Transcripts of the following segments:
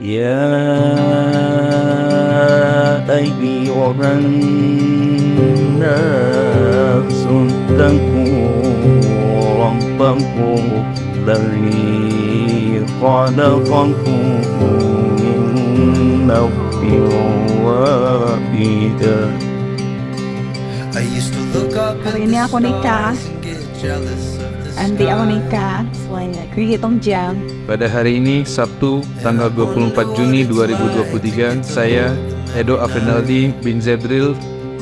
Ya ayyuhan nasu taqu rabbakum alladzi khalaqakum min nafsin wahidah. Hari ini aku nikah. Nanti aku nikah setelah kehitung jam. Pada hari ini, Sabtu, tanggal 24 Juni 2023, saya, Edo Afrinaldi bin Zedril,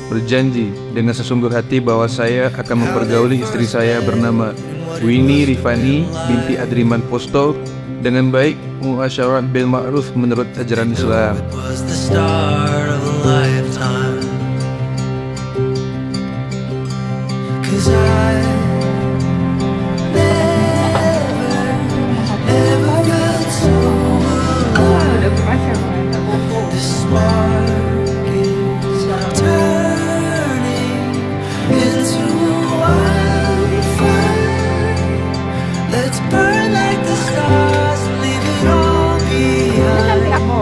berjanji dengan sesungguh hati bahwa saya akan mempergauli istri saya bernama Winnie Rifani binti Adriman Posto dengan baik, muasyawarah bil ma'ruf menurut ajaran Islam. Udah berpacar nanti aku.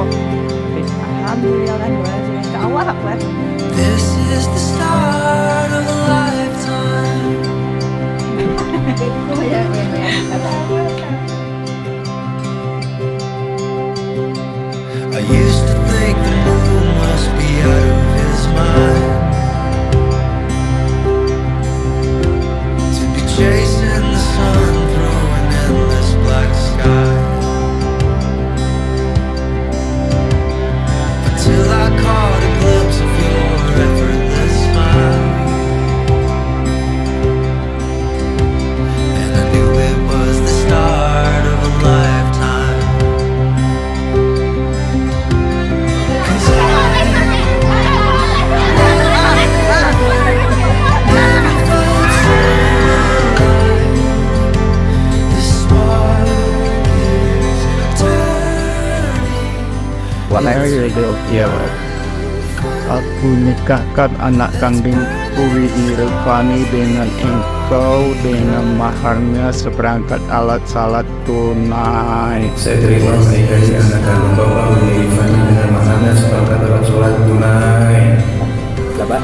Alhamdulillah kan gue ke awal aku kan. I used to think the moon must be out of his mind, to be chasing the sun through an endless black sky, until I caught a glimpse of your effortless smile, and I knew it was the start of a lifetime. Ya, aku nikahkan anak kandungku Winnie Rifani dengan engkau dengan maharnya seperangkat alat salat tunai. Saya terima menikahi anak kandung Bapak Winnie Rifani dengan maharnya seperangkat alat salat tunai. Bapak,